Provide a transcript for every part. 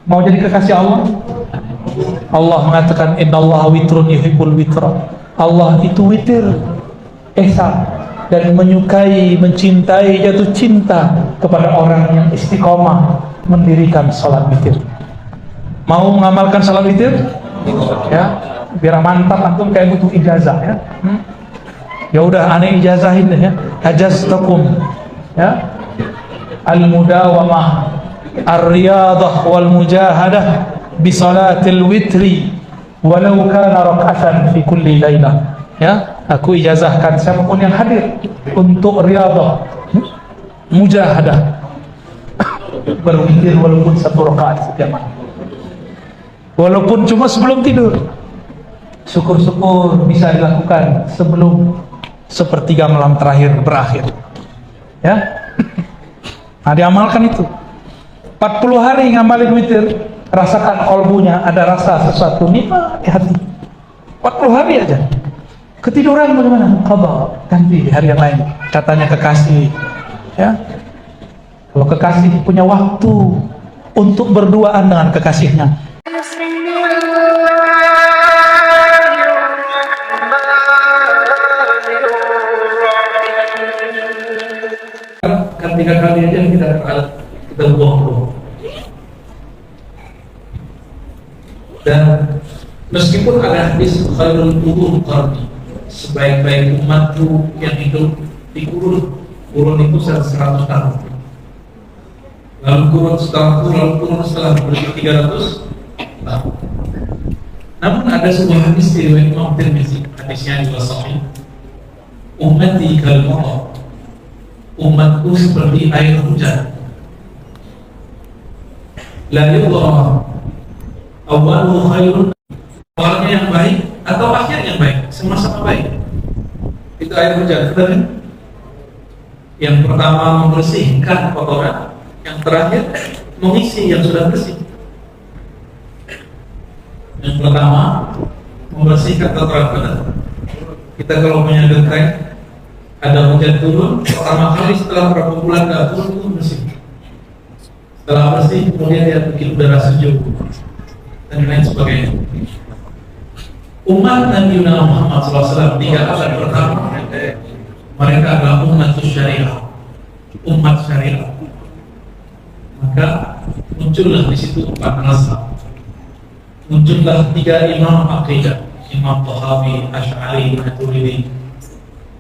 Mau jadi kekasih Allah? Allah mengatakan innallaha witrun yuhibbul witra. Allah itu witir, esa, dan menyukai, mencintai, jatuh cinta kepada orang yang istiqomah mendirikan salat witir. Mau mengamalkan salat witir? Ya, biar mantap antum kayak butuh ijazah ya. Ya udah aneh ijazahin deh ya. Hajaztakum ya. Al-mudawamah ar-riyadah wal mujahadah bi salatil witri walau kana rak'atan fi kulli lailah. Ya, aku ijazahkan siapapun yang hadir untuk riyadah, mujahadah, berwitir walaupun 1 rakaat setiap malam. Walaupun cuma sebelum tidur. Syukur-syukur bisa dilakukan sebelum sepertiga malam terakhir berakhir. Ya. Nah, diamalkan itu 40 hari ngamalin witir, rasakan kolbunya ada rasa sesuatu nikmat di hati. 40 hari aja. Ketiduran bagaimana? Qadha, ganti di hari yang lain. Katanya kekasih ya, kalau kekasih punya waktu untuk berduaan dengan kekasihnya. Kan 3 kali aja kita buang. Dan meskipun ada hadis khairul qurun qarni, sebaik-baik umatku yang hidup di kurun itu 100 tahun. Lalu kurun setelahku, lalu kurun setelah berikut 300 tahun. Namun ada sebuah hadis di riwayat Imam Tirmizi, hadisnya juga sahih. Ummati kal matar, umatku seperti air hujan. La yudra awwalu khairun, awalnya yang baik atau akhir yang baik, sama-sama baik. Itu air hujan, benar kan? Yang pertama membersihkan kotoran, yang terakhir mengisi yang sudah bersih. Yang pertama membersihkan kotoran, benar. Kita kalau punya genteng, ada hujan turun, pertama kali setelah beberapa bulan nggak turun itu bersih. Setelah bersih, kemudian dia bikin udara sejuk dan lain sebagainya. Umat Nabi Muhammad SAW 3 abad pertama, mereka adalah umat syariah, umat syariah. Maka muncullah di situ 4 mazhab, muncullah 3 imam aqidah, Imam Tahawi, Asy'ari, Maturidi.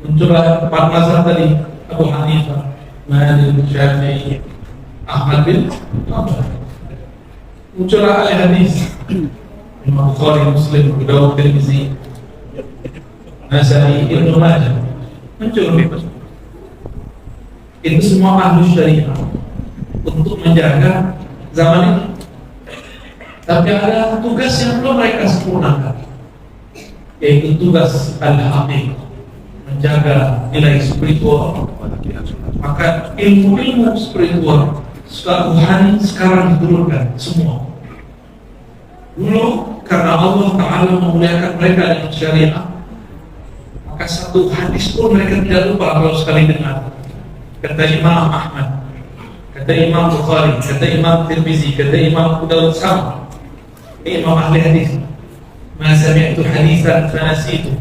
Muncullah 4 mazhab tadi, Abu Hanifah, Malik, Syafi'i, Ahmad bin Hanbal. Muncullah ahli hadis, Imam Bukhari, Muslim, Abu Dawud, Tirmizi, Nasa'i, Ibnu Majah. Muncul itu semua ahli syariah untuk menjaga zaman ini. Tapi ada tugas yang belum mereka sempurnakan, yaitu tugas al-haqiqah, menjaga nilai spiritual. Maka ilmu-ilmu spiritual rohani sekarang diturunkan semua. Dulu karena Allah Ta'ala memuliakan mereka dengan syariah, maka satu hadis pun mereka tidak lupa kalau sekali dengar. Kata Imam Ahmad, kata Imam Bukhari, kata Imam Tirmizi, kata Imam Abu Dawud, sama Imam ahli hadis. Ma sami'tu hadisan fanasitu,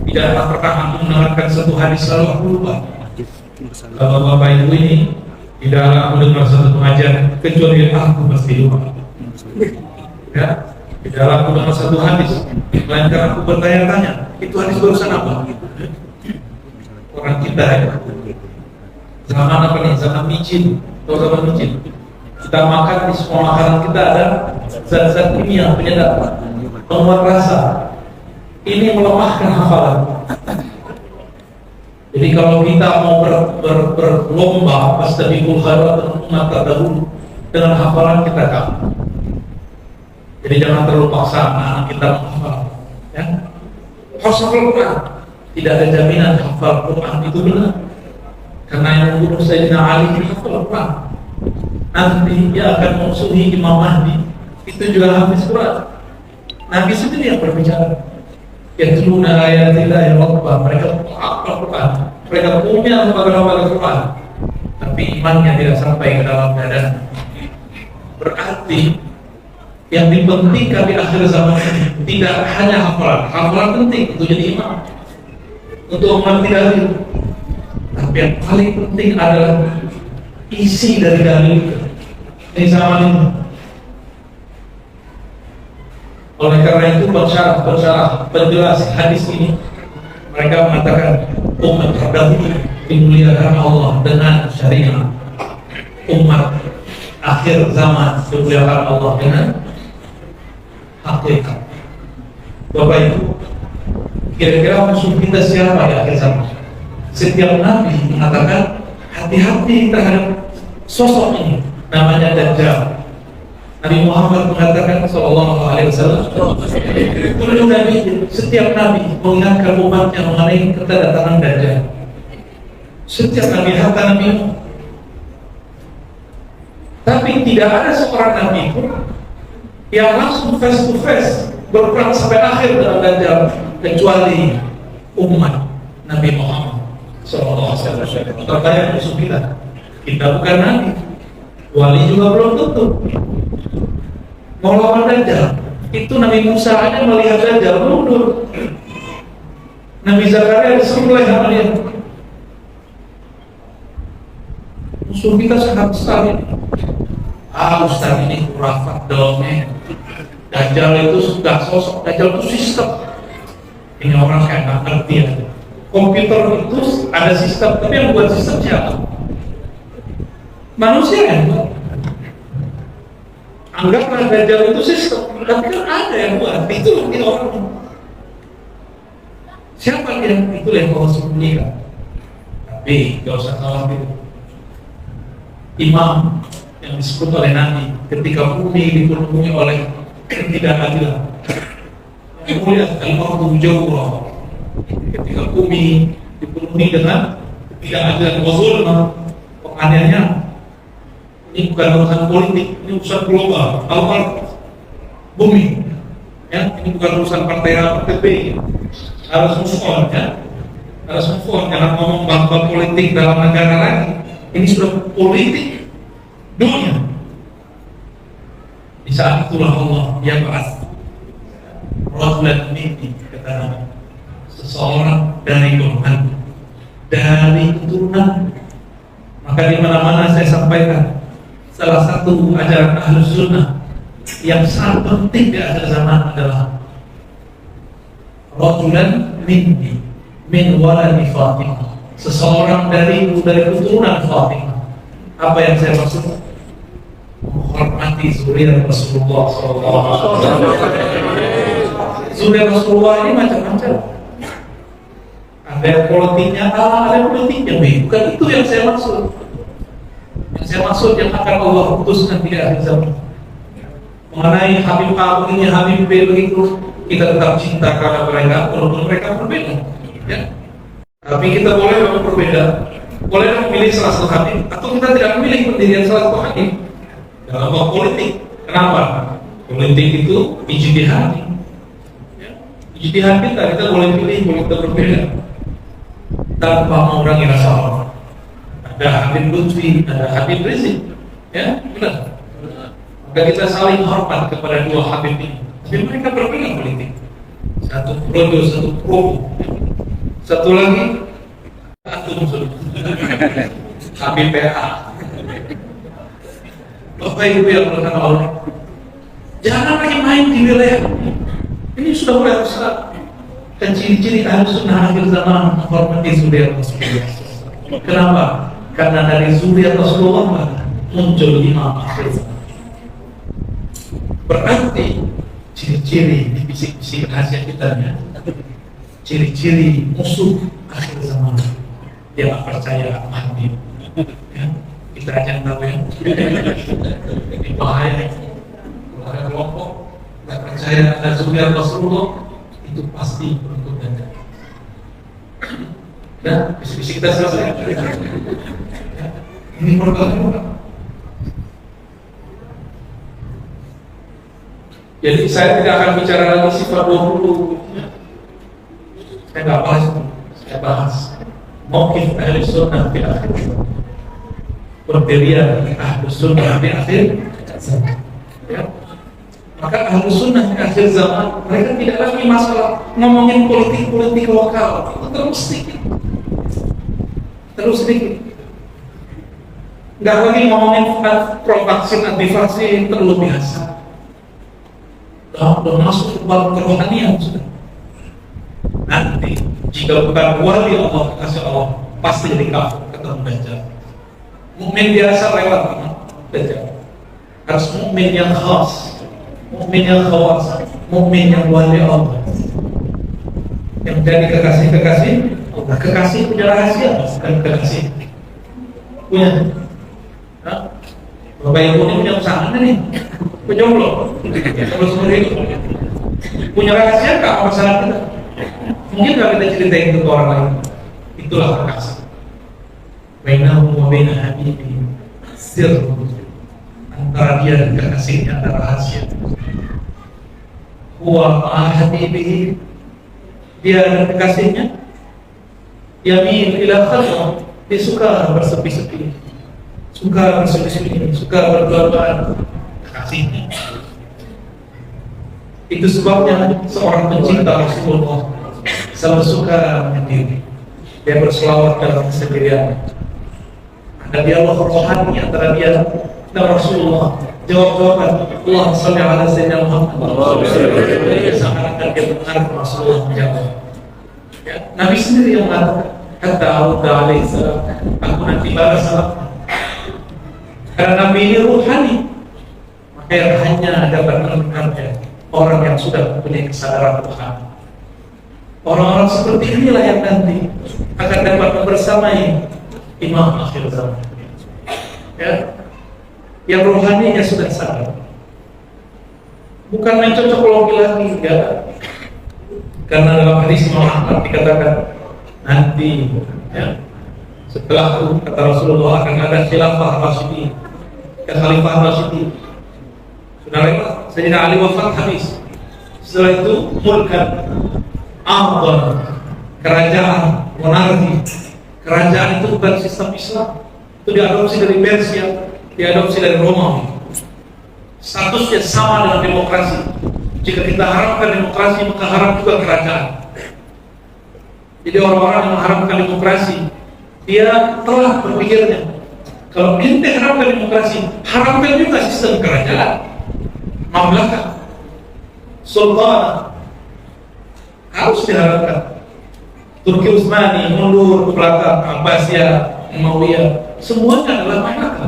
tidaklah pernah aku mendengarkan satu hadis lalu aku lupa. Kalau Bapak Ibu ini tidaklah aku dengar satu pengajian kecuali aku pasti lupa. Ya, tidaklah aku dengar satu hadis melainkan aku bertanya-tanya, itu hadis barusan apa? Orang kita ya, zaman apa nih? Zaman micin atau zaman micin? Kita makan, di semua makanan kita ada zat-zat kimia penyedap, penguat rasa. Ini melemahkan hafalan. Jadi kalau kita mau berlomba fastabiqul khairat umat terdahulu, dengan hafalan kita kalah. Jadi jangan terlalu paksa anak kita menghafal. Ya, hafal Quran, tidak ada jaminan hafal Quran itu benar. Karena yang membunuh Sayyidina Ali hafal Quran. Nanti dia akan memusuhi Imam Mahdi, itu juga hafiz Quran. Nabi sendiri yang berbicara. Yatluna ayatillah ya Allah, mereka hafal Quran, mereka punya hafal Quran, tapi imannya tidak sampai ke dalam dada. Berarti Yang dipentingkan di akhir zaman ini tidak hanya hafalan penting untuk jadi imam, untuk umat tidak adil, tapi yang paling penting adalah isi dari dalil di zaman ini. Oleh karena itu pensyarah penjelas hadis ini, mereka mengatakan umat terdahulu dimuliakan Allah dengan syariat, umat akhir zaman dimuliakan Allah dengan hakikat. Bapak Ibu, kira-kira musuh kita siapa di akhir zaman? Setiap nabi mengatakan hati-hati terhadap sosok ini, namanya Dajjal. Nabi Muhammad mengatakan sallallahu alaihi wasallam, kullu nabi, setiap nabi mengingatkan umatnya mengenai kedatangan Dajjal. Setiap nabi, hatta Nabi Nuh. Tapi tidak ada seorang nabi pun yang langsung face to face berperang sampai akhir dengan Dajjal kecuali umat Nabi Muhammad sallallahu alaihi wasallam. Terkait musuh kita bukan nabi, wali juga belum tentu. Mau lawan Dajjal, itu Nabi Musa aja melihat Dajjal mundur. Nabi Zakaria disembelih sama dia. Musuh kita sangat besar ini. Ustaz ini kurafat dongeng. Dajjal itu sudah sosok, Dajjal itu sistem. Ini orang kayak nggak ngerti ya. Komputer itu ada sistem, tapi yang buat sistem siapa? Manusia kan? Anggaplah Dajjal itu sistem, tapi kan ada yang buat. Itu orang. Siapa yang itu yang Allah sembunyikan? Tapi gak usah khawatir. Imam yang disebut oleh Nabi ketika bumi dipenuhi oleh ketidakadilan, yang mulia al-mardu jawra, ketika bumi dipenuhi dengan ketidakadilan wa zulma, penganiayaan. Ini bukan urusan politik, ini urusan global, bumi. Ya, ini bukan urusan partai A, partai B. Harus move on, ya. Harus move on, jangan ngomong bab politik dalam negara lagi. Ini sudah politik dunia. Di saat itulah Allah yang bahas rajulan minni, kata Nabi, seseorang dari golongan, dari keturunan. Maka di mana-mana saya sampaikan, salah satu ajaran Ahlus Sunnah yang sangat penting di akhir zaman adalah rajulan minni min waladi Fatimah, seseorang dari keturunan Fatimah. Apa yang saya maksud? Menghormati zuriat Rasulullah SAW. Zuriat Rasulullah ini macam-macam. Ada politiknya A, ada politiknya B. Bukan itu yang saya maksud. Yang saya maksud yang akan Allah putuskan di akhir zaman. Mengenai Habib A begini, Habib B begitu, kita tetap cinta kepada mereka walaupun mereka berbeda. Ya. Tapi kita boleh memang berbeda. Boleh memilih salah satu Habib, atau kita tidak memilih pendirian salah satu Habib dalam bab politik. Kenapa? Politik itu ijtihad. Ya. Ijtihad kita boleh pilih, boleh kita berbeda tanpa mengurangi rasa hormat. Ada Habib Lutfi, ada Habib Rizik, ya benar. Maka kita saling hormat kepada dua Habib ini. Tapi mereka berbeda politik. Satu projo, satu pro. Satu lagi Habib PA. Bapak Ibu yang berkata Allah, jangan lagi main di wilayah ini, sudah mulai besar. Dan ciri-ciri Ahlus Sunnah akhir zaman menghormati zuriat Rasulullah. Kenapa? Karena dari zuriat Rasulullah muncul imam akhir zaman. Berarti ciri-ciri di bisik-bisik rahasia kita ya, ciri-ciri musuh akhir zaman. Dia tak percaya Mahdi, ya, kita aja tahu ya. Ini bahaya. Kalau ada kelompok tak percaya ada zuriat Rasulullah, itu pasti untuk Anda. Dan bisik-bisik kita selesai. Ya, ini merupakan. Jadi saya tidak akan bicara lagi sifat 20. Saya nggak bahas itu. Saya bahas mauqif Ahlus Sunnah di akhir zaman. Pendirian Ahlus Sunnah di akhir zaman. Ya. Maka ahlu sunnah di akhir zaman mereka tidak lagi masalah ngomongin politik lokal, itu terus sedikit. Nggak lagi ngomongin pro vaksin, anti vaksin, terlalu biasa. Udah masuk ke bab kerohanian sudah. Nanti jika bukan wali Allah, kasih Allah pasti jadi kafir ketemu Dajjal. Mukmin biasa lewat Dajjal. Harus mukmin yang khas, mukmin yang khawas, mukmin yang wali Allah. Yang jadi kekasih, kekasih punya rahasia, bukan kekasih punya. Bapak Ibu ini punya usaha nih, penjomblo, seperti itu. Punya rahasia nggak masalah kita? Mungkin nggak kita ceritain ke orang lain. Itulah kekasih. Bainahu wa baina habibi sir, antara dia dan kekasihnya ada rahasia. Huwa ma'a habibi, dia dan kekasihnya. Yamin ila khalqah, dia suka bersepi-sepi, suka bersepi-sepi, suka berduaan kekasihnya. Itu sebabnya seorang pencinta Rasulullah selalu suka menyendiri. Dia berselawat dalam kesendirian. Ada dialog rohani antara dia dan Rasulullah. Jawab-jawaban Allah salli ala sayyidina Muhammad. Seakan-akan dia benar Rasulullah menjawab. Ya, Nabi sendiri yang mengatakan, kata Allah alaihi salam, aku nanti balas salam. Karena Nabi ini ruhani, maka yang hanya dapat mendengarnya orang yang sudah mempunyai kesadaran Tuhan. Orang-orang seperti inilah yang nanti akan dapat membersamai imam akhir zaman. Ya, yang rohaninya sudah sadar, bukan mencocokologi lagi, enggak. Karena dalam hadis Imam Ahmad dikatakan nanti, ya, setelah itu kata Rasulullah akan ada khilafah Rasyidin, khalifah Rasyidin. Sudah lewat, Sayyidina Ali wafat habis. Setelah itu mulkan, Amdon, kerajaan, monarki. Kerajaan itu bukan sistem Islam, itu diadopsi dari Persia, diadopsi dari Romawi. Statusnya sama dengan demokrasi. Jika kita harapkan demokrasi, maka haram juga kerajaan. Jadi orang-orang yang mengharapkan demokrasi, dia telah berpikirnya, kalau ente harapkan demokrasi, harapkan juga sistem kerajaan, mamlaka, sultan, harus diharapkan. Turki Utsmani mundur ke belakang, Abbasiyah, Umayyah, semuanya adalah mamlaka.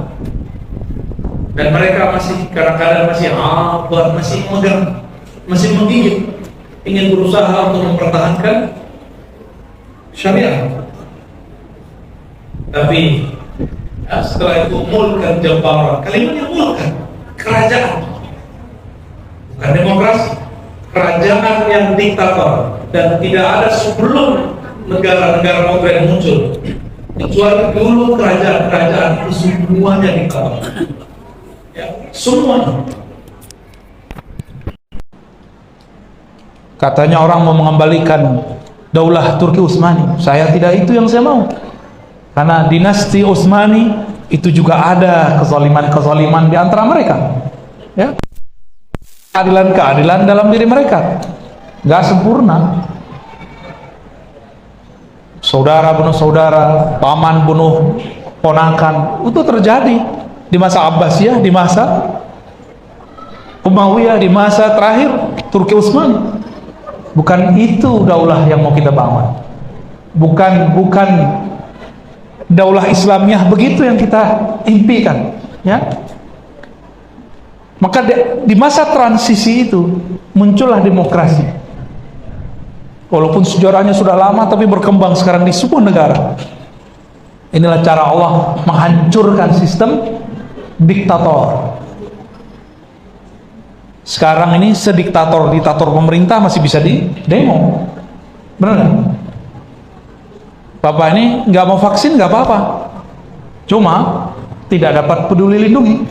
Dan mereka masih kadang-kadang masih abad, masih modern, masih menggigit, ingin berusaha untuk mempertahankan syariat. Tapi ya, setelah itu mulkan jabbar, kalimatnya mulkan, kerajaan, bukan demokrasi, kerajaan yang diktator. Dan tidak ada sebelum negara-negara modern muncul, kecuali dulu kerajaan-kerajaan itu semuanya diktator. Ya, semuanya. Katanya orang mau mengembalikan Daulah Turki Utsmani. Saya tidak, itu yang saya mau. Karena dinasti Utsmani itu juga ada kezaliman-kezaliman di antara mereka. Ya. Keadilan-keadilan dalam diri mereka. Gak sempurna. Saudara bunuh saudara, paman bunuh ponakan. Itu terjadi di masa Abbasiyah, di masa Umayyah, di masa terakhir Turki Utsmani. Bukan itu daulah yang mau kita bangun. Bukan daulah Islamiyah begitu yang kita impikan, ya. Maka di masa transisi itu muncullah demokrasi. Walaupun sejarahnya sudah lama, tapi berkembang sekarang di semua negara. Inilah cara Allah menghancurkan sistem diktator. Sekarang ini sediktator-diktator pemerintah masih bisa di demo, benar nggak? Bapak ini nggak mau vaksin nggak apa-apa, cuma tidak dapat peduli lindungi.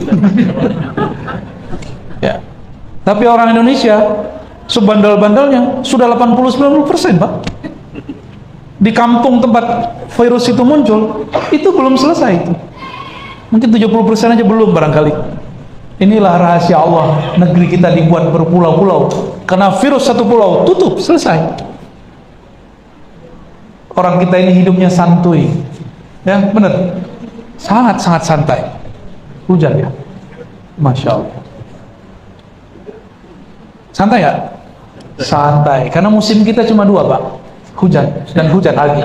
Ya. Tapi orang Indonesia sebandel-bandelnya sudah 80-90%, Pak. Di kampung tempat virus itu muncul, itu belum selesai itu. Mungkin 70% aja belum barangkali. Inilah rahasia Allah. Negeri kita dibuat berpulau-pulau karena virus satu pulau tutup, selesai. Orang kita ini hidupnya santuy, ya benar, sangat-sangat santai. Hujan ya, masya Allah. Santai ya? Santai, karena musim kita cuma dua Pak, hujan dan hujan lagi.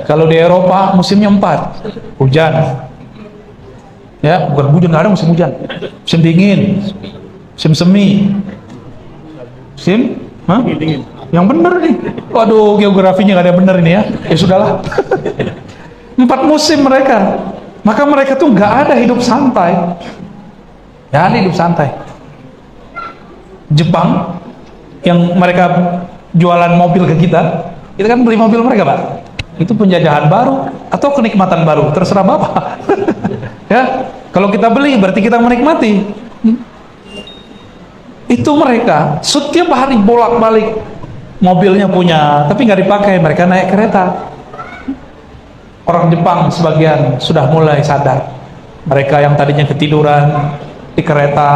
Kalau di Eropa musimnya 4, hujan. Ya, bukan hujan, nggak ada musim hujan. Musim dingin, musim semi, musim dingin. Yang bener nih. Waduh, geografinya nggak ada bener ini ya. Ya sudahlah. 4 musim mereka. Maka mereka tuh nggak ada hidup santai. Nggak ada hidup santai. Jepang yang mereka jualan mobil ke kita kan beli mobil mereka Pak. Itu penjajahan baru atau kenikmatan baru, terserah Bapak. Ya, kalau kita beli berarti kita menikmati. Itu mereka setiap hari bolak-balik, mobilnya punya tapi nggak dipakai, mereka naik kereta. Orang Jepang sebagian sudah mulai sadar, mereka yang tadinya ketiduran di kereta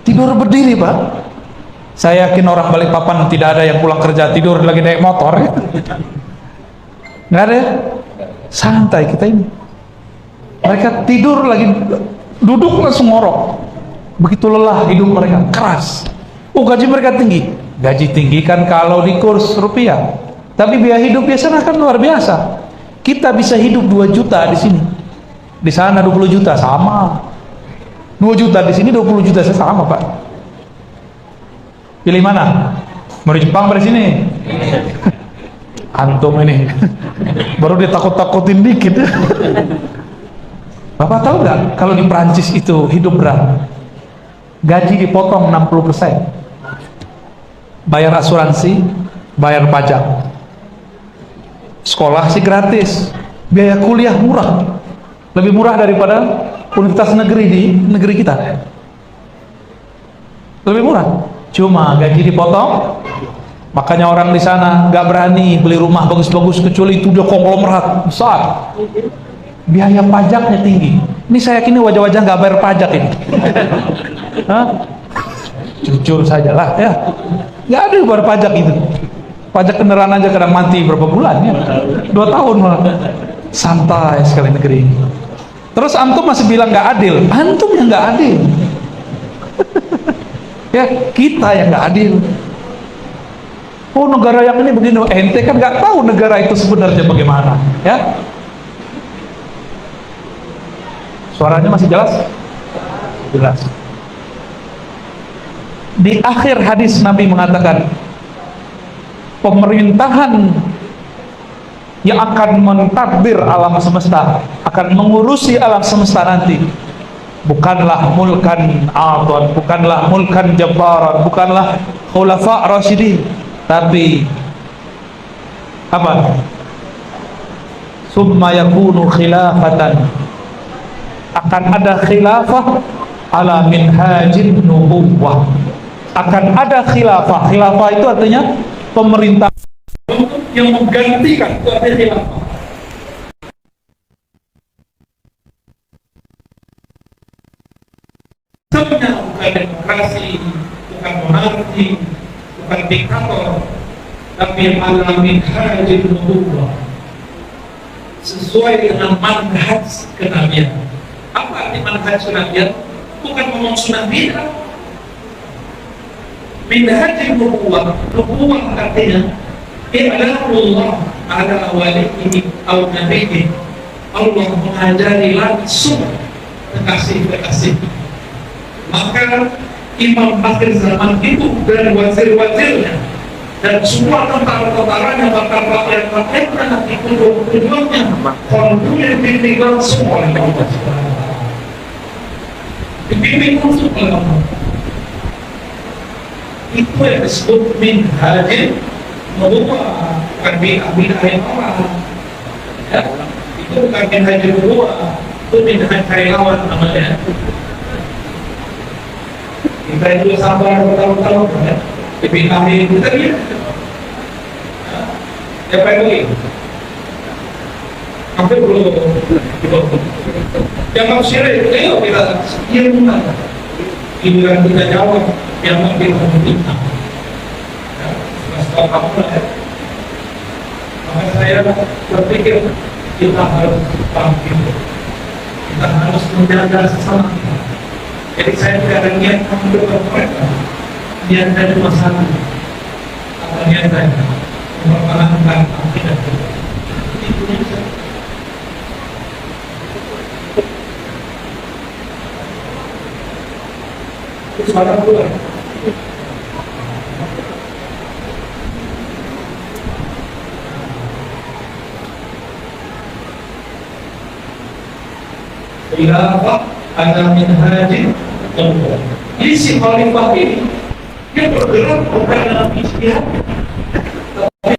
tidur berdiri Pak. Saya yakin orang Balikpapan tidak ada yang pulang kerja tidur lagi naik motor. Nggak ada, santai kita ini. Mereka tidur lagi, duduk langsung ngorok. Begitu lelah hidup mereka, keras. Gaji mereka tinggi. Gaji tinggi kan kalau di kurs rupiah, tapi biaya hidup biasanya kan luar biasa. Kita bisa hidup 2 juta di sini, di sana 20 juta sama. 2 juta di sini, 20 juta sama Pak. Pilih mana? Mau di Jepang, di sini? Antum ini baru ditakut-takutin dikit. Bapak tahu nggak kalau di Prancis itu hidup berat, gaji dipotong 60%, bayar asuransi, bayar pajak, sekolah sih gratis, biaya kuliah murah, lebih murah daripada universitas negeri di negeri kita, lebih murah. Cuma gaji dipotong. Makanya orang di sana nggak berani beli rumah bagus-bagus kecuali itu dia konglomerat besar. Biaya pajaknya tinggi. Ini saya yakin wajah-wajah nggak bayar pajak ini. Hah? Jujur saja lah ya. Nggak ada yang bayar pajak itu. Pajak kendaraan aja kadang mati berapa bulan ya. 2 tahun malah. Santai sekali negeri ini. Terus antum masih bilang nggak adil. Antum yang nggak adil. Ya kita yang nggak adil. Oh negara yang ini begini, ente kan nggak tahu negara itu sebenarnya bagaimana, ya? Suaranya masih jelas? Jelas. Di akhir hadis Nabi mengatakan, pemerintahan yang akan mentadbir alam semesta, akan mengurusi alam semesta nanti, bukanlah mulkan adhan, bukanlah mulkan jabbaran, bukanlah khulafa rasyidin, tapi apa? Summa yakunu khilafatan, akan ada khilafah ala minhajin nubuwah, akan ada khilafah. Khilafah itu artinya pemerintah yang menggantikan, itu artinya khilafah. Sebenarnya bukan demokrasi, bukan monarki, bukan diktator, tapi ala minhajin nubuwah, sesuai dengan manhaj kenabian. Apa arti manhaj kenabian? Bukan ngomong sunnah bid'ah. Minhajin nubuwah, nubuwah artinya i'lamullah ala walihi aw nabihi. Allah mengajari langsung kekasih-kekasih. Maka imam akhir zaman itu dan wazir-wazirnya dan semua tentara-tentaranya, bahkan rakyat-rakyatnya di kedua-keduanya kondunya dibimbing langsung oleh Allah, dibimbing langsung oleh Allah. Itu yang disebut minhajin nubuwah, bukan bid'ah yang orang. Ya, itu bukan minhajin nubuwah, itu minhaj lawan namanya. Kita itu sabar bertahun-tahun ya, dipindahin kita dia. Siapa yang lagi? Sampai belum. Jangan syirik, ayo kita ilmu. Giliran kita jawab, yang mungkin kita. Setelah kamu lah ya. Maka saya berpikir kita harus bangkit. Kita harus menjaga sesama kita. Jadi saya tidak ada niat menghidupkan mereka. Niat dari masalah. Apa niat saya? Mempertahankan akidah kita. Itu saja. Itu suara keluar. Khilafah ada minhajin Allah. Jadi si khalifah ini dia bergerak bukan dalam ijtihad,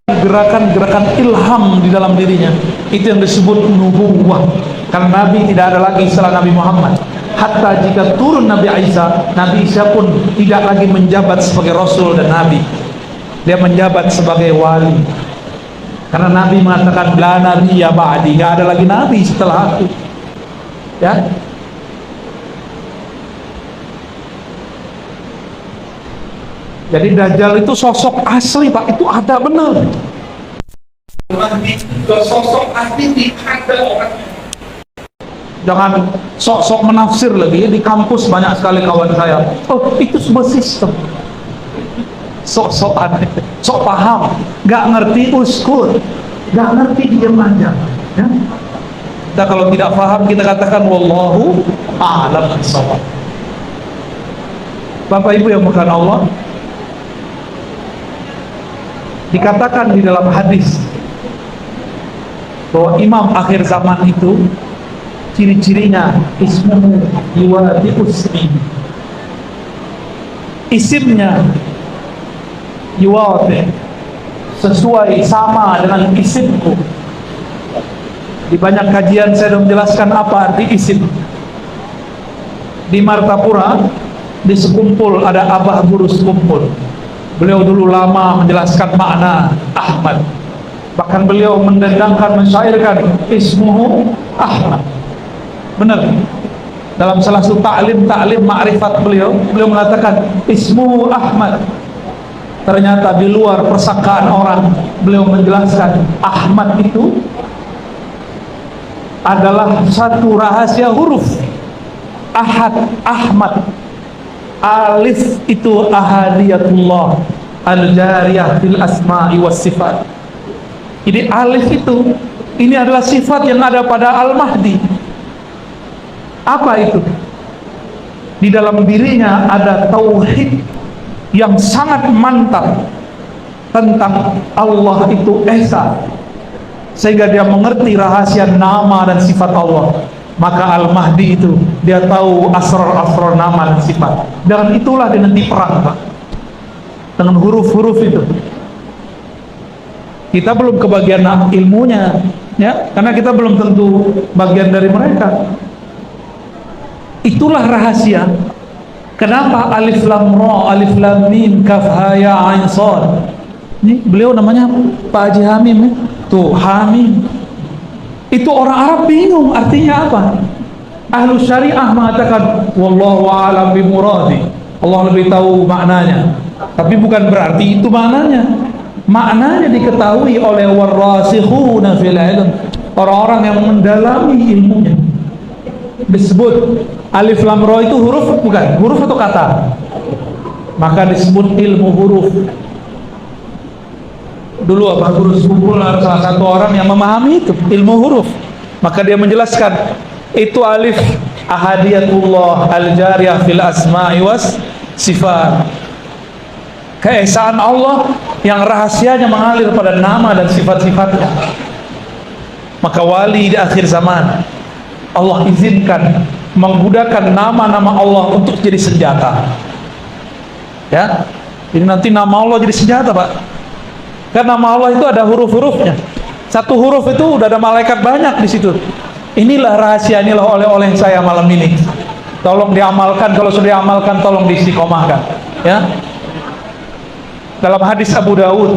gerakan-gerakan ilham di dalam dirinya. Itu yang disebut nubuwah. Karena Nabi tidak ada lagi setelah Nabi Muhammad. Hatta jika turun Nabi Isa, Nabi Isa pun tidak lagi menjabat sebagai Rasul dan Nabi. Dia menjabat sebagai wali. Karena Nabi mengatakan la nabiyya ba'di, tidak ada lagi Nabi setelah aku. Ya. Jadi Dajjal itu sosok asli, Pak. Itu ada benar. sosok asli ada orangnya. Jangan sok-sok menafsir lagi. Di kampus banyak sekali kawan saya. Oh, itu sebuah sistem. Sok-sokan, sok paham, gak ngerti uskur, gak ngerti diam aja. Ya? Kita kalau tidak paham kita katakan wallahu a'lam bishawab. Bapak Ibu yang bukan Allah, dikatakan di dalam hadis bahwa imam akhir zaman itu ciri-cirinya ismuhu yuwadi usmi, isimnya yuwadi sesuai sama dengan isimku. Di banyak kajian saya sudah menjelaskan apa arti isim. Di Martapura di sekumpul ada Abah Guru Sekumpul. Beliau dulu lama menjelaskan makna Ahmad. Bahkan beliau mendendangkan, mensyairkan ismuhu Ahmad. Benar. Dalam salah satu ta'lim ma'rifat beliau mengatakan ismuhu Ahmad. Ternyata di luar persakaan orang beliau menjelaskan Ahmad itu adalah satu rahasia huruf. Ahad, Ahmad. Alif itu ahadiyatullah al-jariyah fil asma'i was sifat. Jadi alif itu, ini adalah sifat yang ada pada Al-Mahdi. Apa itu? Di dalam dirinya ada tauhid yang sangat mantap tentang Allah itu Esa, sehingga dia mengerti rahasia nama dan sifat Allah. Maka Al-Mahdi itu dia tahu asrar-asrar nama dan sifat. Dan itulah dia nanti perang, Pak, dengan huruf-huruf itu. Kita belum kebagian ilmunya, ya, karena kita belum tentu bagian dari mereka. Itulah rahasia. Kenapa alif lam ra, alif lam mim, kaf ha ya ain shad. Ini beliau namanya Pak Haji Hamim, ya? Tuh Hamim. Itu orang Arab bingung artinya apa. Ahlu syariah mengatakan wallahu a'lam bimuradi, Allah lebih tahu maknanya. Tapi bukan berarti itu maknanya. Maknanya diketahui oleh warasikhuna fil ilm, orang-orang yang mendalami ilmunya. Disebut alif lam ra itu huruf, bukan huruf atau kata, maka disebut ilmu huruf. Dulu Abah Guru Sekumpul salah satu orang yang memahami itu ilmu huruf, maka dia menjelaskan itu alif ahadiyatullah al-jariyah fil asma'i was sifat, keesaan Allah yang rahasianya mengalir pada nama dan sifat-sifatnya. Maka wali di akhir zaman Allah izinkan menggunakan nama-nama Allah untuk jadi senjata, ya. Jadi nanti nama Allah jadi senjata, Pak. Karena nama Allah itu ada huruf-hurufnya. Satu huruf itu udah ada malaikat banyak di situ. Inilah rahasia, inilah oleh-oleh saya malam ini. Tolong diamalkan, kalau sudah diamalkan tolong diistiqomahkan, ya. Dalam hadis Abu Dawud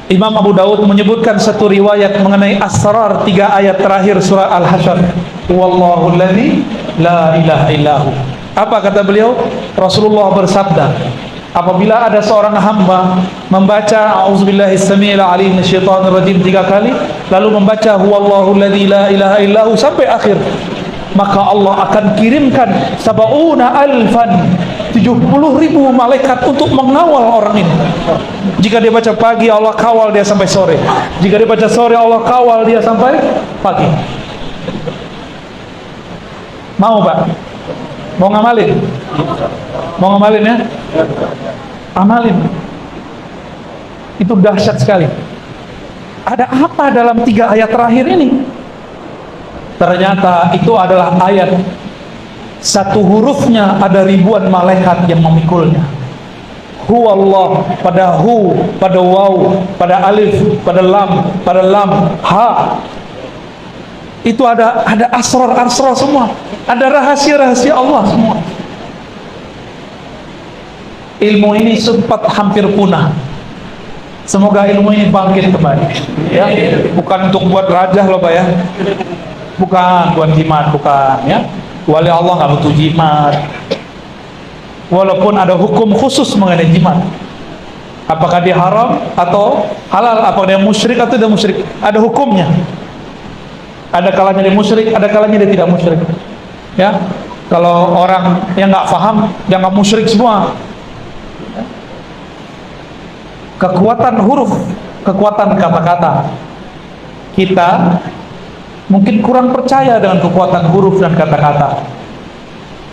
Imam Abu Daud menyebutkan satu riwayat mengenai asrar 3 ayat terakhir surah Al-Hasyr. Wallahu alladzi la ilaha illahu. Apa kata beliau? Rasulullah bersabda, apabila ada seorang hamba membaca a'udzubillahi samiil alim minasyaitonir rajim 3 kali, lalu membaca huwallahu alladzi la ilaha illahu sampai akhir, maka Allah akan kirimkan 70.000 malaikat untuk mengawal orang ini. Jika dia baca pagi, Allah kawal dia sampai sore. Jika dia baca sore, Allah kawal dia sampai pagi. Mau Pak? Mau ngamalin? Mau ngamalin ya? Amalin. Itu dahsyat sekali. Ada apa dalam 3 ayat terakhir ini? Ternyata itu adalah ayat, satu hurufnya ada ribuan malaikat yang memikulnya. Hu Allah, pada hu, pada waw, pada alif, pada lam, ha. Itu ada asrar semua. Ada rahasia-rahasia Allah semua. Ilmu ini sempat hampir punah. Semoga ilmu ini bangkit kembali. Ya, bukan untuk buat raja loh Pak ya. Bukan buat jimat, bukan ya. Wali Allah nggak butuh jimat. Walaupun ada hukum khusus mengenai jimat, apakah dia haram atau halal, apakah dia musyrik atau tidak musyrik, ada hukumnya. Ada kalanya dia musyrik, ada kalanya dia tidak musyrik. Ya, kalau orang yang nggak paham, dianggap musyrik semua. Kekuatan huruf, kekuatan kata-kata, kita mungkin kurang percaya dengan kekuatan huruf dan kata-kata.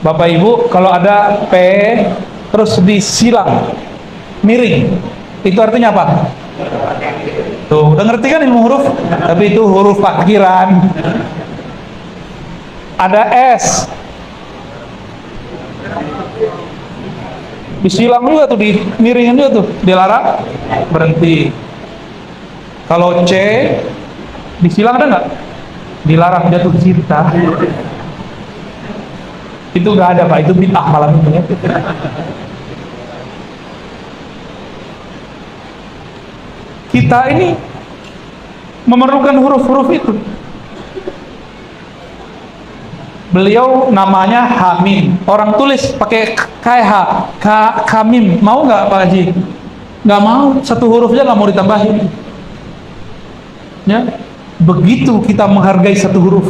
Bapak Ibu, kalau ada P terus disilang miring, itu artinya apa? Tuh, udah ngerti kan ilmu huruf? Tapi itu huruf parkiran. Ada S disilang juga tuh, dimiringin juga tuh, dilarang, berhenti. Kalau C disilang ada nggak? Dilarang, jatuh cinta. Itu nggak ada Pak, itu bid'ah malam itu ya. Kita ini memerlukan huruf-huruf itu. Beliau namanya Hamim, orang tulis pakai KH, Kamim. Mau nggak Pak Haji? Nggak mau, satu hurufnya nggak mau ditambahin. Ya, begitu kita menghargai satu huruf.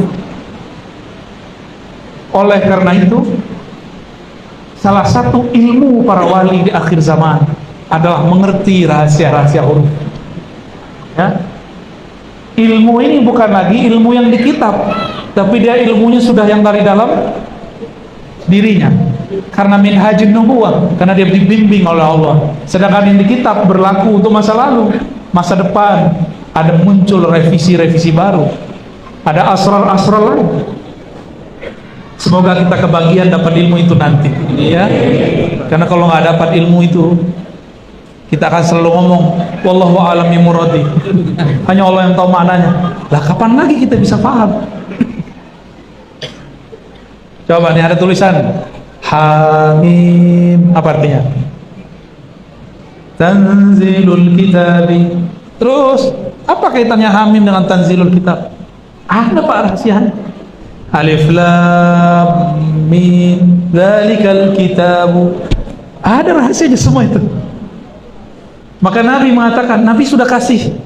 Oleh karena itu, salah satu ilmu para wali di akhir zaman adalah mengerti rahasia-rahasia huruf. Ya. Ilmu ini bukan lagi ilmu yang di kitab, tapi dia ilmunya sudah yang dari dalam dirinya. Karena minhajun nubuwah, karena dia dibimbing oleh Allah. Sedangkan yang di kitab berlaku untuk masa lalu, masa depan. Ada muncul revisi-revisi baru, ada asrar-asrar lain. Semoga kita kebagian dapat ilmu itu nanti, ya. Karena kalau nggak dapat ilmu itu, kita akan selalu ngomong, wallahu a'lam bimuradi. Hanya Allah yang tahu maknanya. Lah kapan lagi kita bisa paham? Coba nih ada tulisan Hamim, apa artinya? Tanzilul kitabi. Terus apa kaitannya Hamim dengan Tanzilul kitab? Ada Pak rahasianya. Alif lam mim dzalikal kitabu. Ada rahasianya semua itu. Maka Nabi mengatakan, Nabi sudah kasih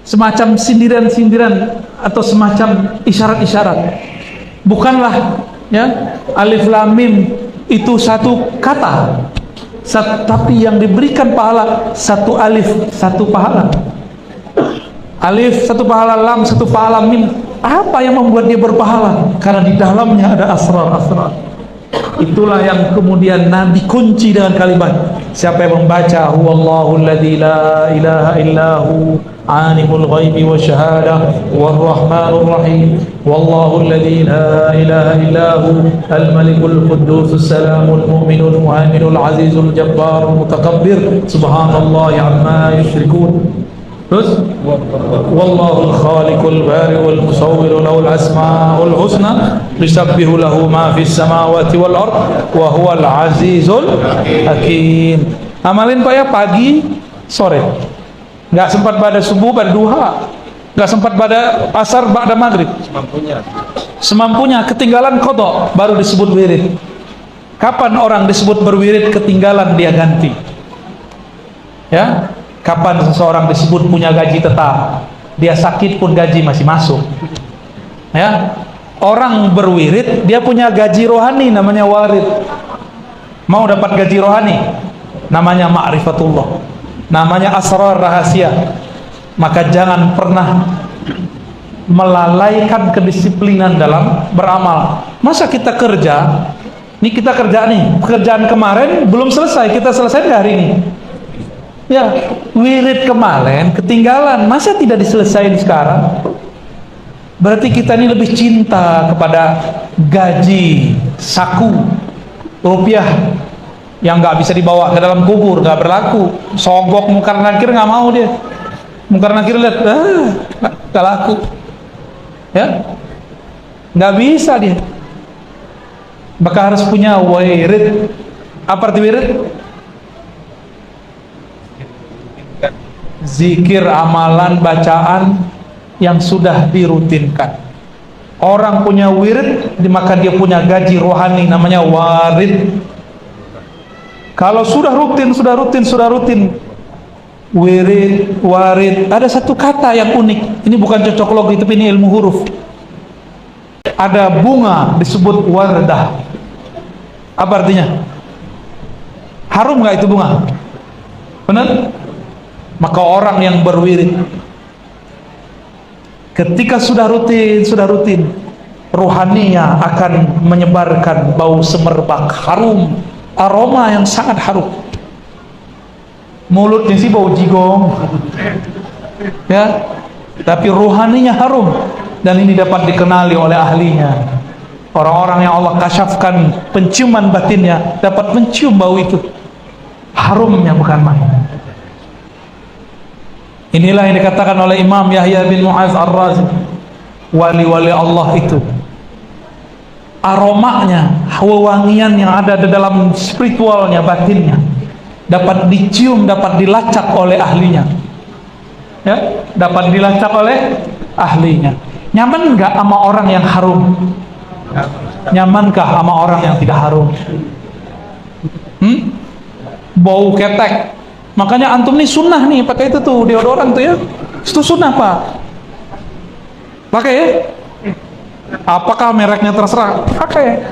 semacam sindiran-sindiran atau semacam isyarat-isyarat. Bukanlah ya alif lam mim itu satu kata, tapi yang diberikan pahala satu alif satu pahala. Alif satu pahala, lam satu pahala, mim. Apa yang membuat dia berpahala? Karena di dalamnya ada asrar-asrar. Itulah yang kemudian Nabi kunci dengan kalimat, siapa yang membaca huwallahu alladzi la ilaha illahu alimul ghaibi wasyahadah warrahmanur rahim wallahu alladzi la ilaha illahu al-malikul quddus salamul mu'minul muhaiminul azizul jabbarul mutakabbir subhanallahi amma yusyrikun. Terus wallahul khaliqul bari'ul musawwirul lahul asmaul husna yusabbihu lahu ma fis samawati wal ard wa huwal azizul hakim. Amalin Pak ya, pagi sore. nggak sempat pada subuh, pada duha, nggak sempat pada asar, pada maghrib. Semampunya ketinggalan qadha baru disebut wirid. Kapan orang disebut berwirid ketinggalan dia ganti? Ya, kapan seseorang disebut punya gaji tetap? Dia sakit pun gaji masih masuk. Ya, orang berwirid dia punya gaji rohani namanya warid. Mau dapat gaji rohani namanya ma'rifatullah, namanya asrar rahasia. Maka jangan pernah melalaikan kedisiplinan dalam beramal. Masa kita kerja, nih kita kerja nih, pekerjaan kemarin belum selesai, kita selesai hari ini. Ya, wirid kemarin ketinggalan, masa tidak diselesaikan sekarang? Berarti kita ini lebih cinta kepada gaji saku rupiah yang nggak bisa dibawa ke dalam kubur, nggak berlaku. Sogok mungkar nakir nggak mau dia. Mungkar nakir lihat, nggak laku. Ya, nggak bisa dia. Maka harus punya wirid. Apa arti wirid? Zikir, amalan, bacaan yang sudah dirutinkan. Orang punya wirid, maka dia punya gaji rohani namanya warid. Kalau sudah rutin, wirid, warid, ada satu kata yang unik. Ini bukan cocok logi, tapi ini ilmu huruf. Ada bunga disebut wardah. Apa artinya? Harum nggak itu bunga? Benar? Maka orang yang berwirid, ketika sudah rutin, rohaninya akan menyebarkan bau semerbak harum, aroma yang sangat harum. Mulutnya sih bau jigong, ya, tapi rohaninya harum, dan ini dapat dikenali oleh ahlinya. Orang-orang yang Allah kasyafkan penciuman batinnya dapat mencium bau itu, harumnya bukan main. Inilah yang dikatakan oleh Imam Yahya bin Mu'az Ar-Razi, wali-wali Allah itu aromanya, wewangian yang ada di dalam spiritualnya, batinnya dapat dicium, dapat dilacak oleh ahlinya. Ya, dapat dilacak oleh ahlinya. Nyaman nggak sama orang yang harum? Nyamankah sama orang yang tidak harum? Bau ketek. Makanya antum nih sunnah nih pakai itu tuh deodoran tuh ya. Itu sunnah Pak. Pakai ya. Apakah mereknya terserah? Pakai.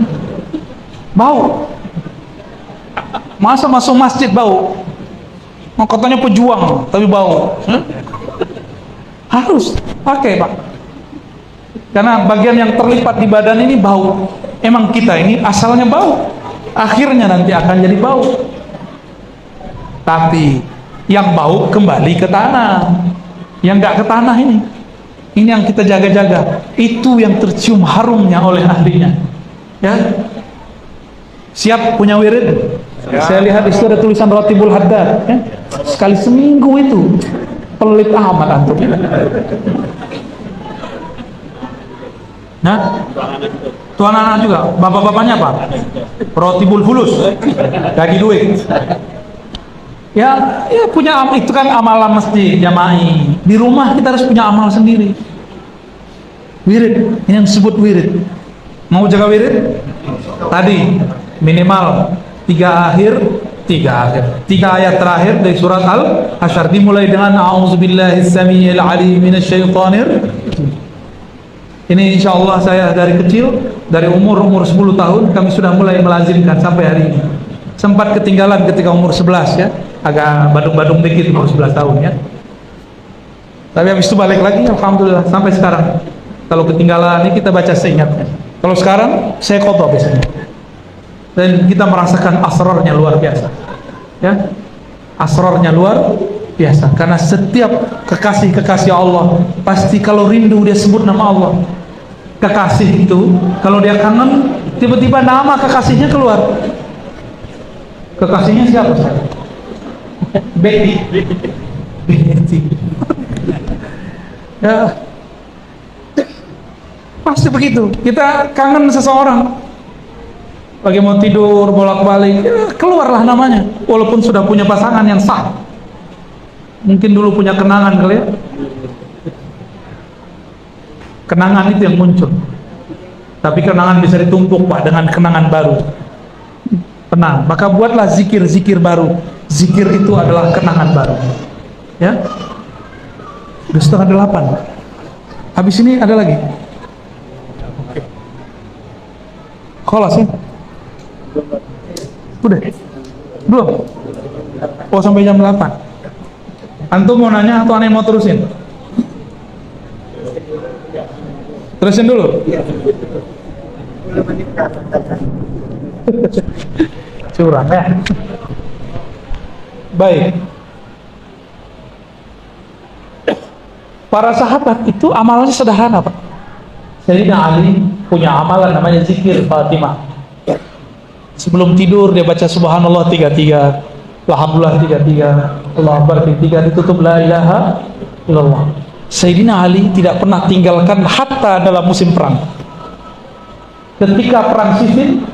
Bau. Masa masuk masjid bau? Mau katanya pejuang tapi bau. Harus pakai Pak. Karena bagian yang terlipat di badan ini bau. Emang kita ini asalnya bau. Akhirnya nanti akan jadi bau. Tapi yang bau kembali ke tanah, yang nggak ke tanah ini yang kita jaga-jaga. Itu yang tercium harumnya oleh ahlinya. Ya, siap punya wirid? Ya. Saya lihat itu ada tulisan Ratibul Haddad. Ya? Sekali seminggu itu pelit amat antum. Nah, tuan anak juga, bapak-bapaknya apa? Ratibul Fulus, bagi duit. Ya punya itu kan amalan masjid jama'i. Di rumah kita harus punya amal sendiri. Wirid, ini yang disebut wirid. Mau jaga wirid? Tadi minimal 3 ayat terakhir dari surat Al-Hasyr, dimulai dengan a'udzubillahi samiil alim minasyaitonir. Ini insyaallah saya dari kecil, dari umur 10 tahun kami sudah mulai melazimkan sampai hari ini. Sempat ketinggalan ketika umur 11 ya. Agak badung-badung dikit umur 11 tahun ya. Tapi habis itu balik lagi alhamdulillah sampai sekarang. Kalau ketinggalan ini kita baca seingatnya. Kalau sekarang saya qadha biasanya. Dan kita merasakan asrarnya luar biasa. Ya. Asrarnya luar biasa karena setiap kekasih-kekasih Allah pasti kalau rindu dia sebut nama Allah. Kekasih itu kalau dia kangen tiba-tiba nama kekasihnya keluar. Kekasihnya siapa Ustaz? Betty. Ya, pasti begitu. Kita kangen seseorang, lagi mau tidur bolak-balik, ya, keluarlah namanya, walaupun sudah punya pasangan yang sah. Mungkin dulu punya kenangan kali ya. Kenangan itu yang muncul. Tapi kenangan bisa ditumpuk Pak dengan kenangan baru. Tenang, maka buatlah zikir-zikir baru. Zikir itu adalah kenangan baru. Ya. Udah 7:30. Habis ini ada lagi. Kholas ya? Udah? Belum? Oh sampai jam 8. Antum mau nanya atau aneh mau terusin? Terusin dulu. Curang ya. Baik. Para sahabat itu amalannya sederhana Pak. Sayyidina Ali punya amalan namanya zikir Fatimah. Sebelum tidur dia baca subhanallah 33, alhamdulillah 33, Allahu akbar 33, ditutup la ilaha illallah. Sayyidina Ali tidak pernah tinggalkan hatta dalam musim perang. Ketika perang Siffin,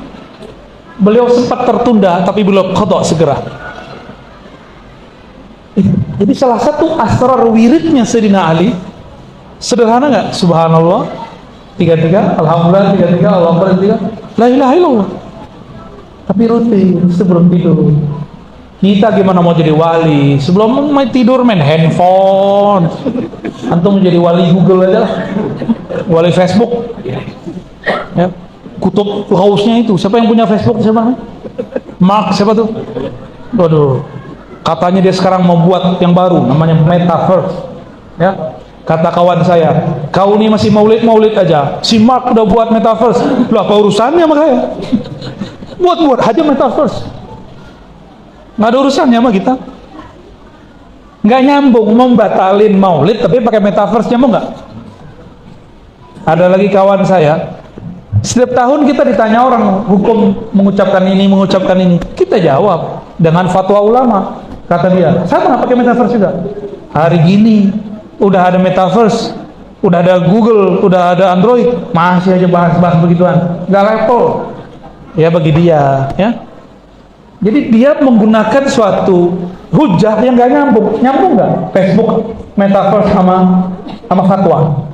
beliau sempat tertunda tapi beliau qada segera. Jadi salah satu asrar wiridnya Sayyidina Ali sederhana nggak? Subhanallah 33, alhamdulillah 33, Allahu akbar 33, la ilaha illallah. Tapi rutin sebelum tidur. Kita gimana mau jadi wali? Sebelum mau tidur main handphone. Antum menjadi wali Google aja lah. Wali Facebook. Ya. Kutub Ghausnya itu. Siapa yang punya Facebook? Siapa? Mark siapa tuh? Waduh. Katanya dia sekarang mau buat yang baru namanya Metaverse. Ya. Kata kawan saya, kau ini masih maulid aja. Si Mark udah buat Metaverse. Lah apa urusannya sama saya? Buat aja Metaverse. Nggak ada urusannya sama kita. Nggak nyambung mau batalin maulid tapi pakai Metaverse, nyambung nggak? Ada lagi kawan saya, setiap tahun kita ditanya orang hukum mengucapkan ini, kita jawab dengan fatwa ulama. Kata dia, saya nggak pakai Metaverse juga. Hari gini udah ada Metaverse, udah ada Google, udah ada Android, masih aja bahas-bahas begituan, nggak level. Ya bagi dia, ya. Jadi dia menggunakan suatu hujah yang nggak nyambung nggak? Facebook, Metaverse sama fatwa,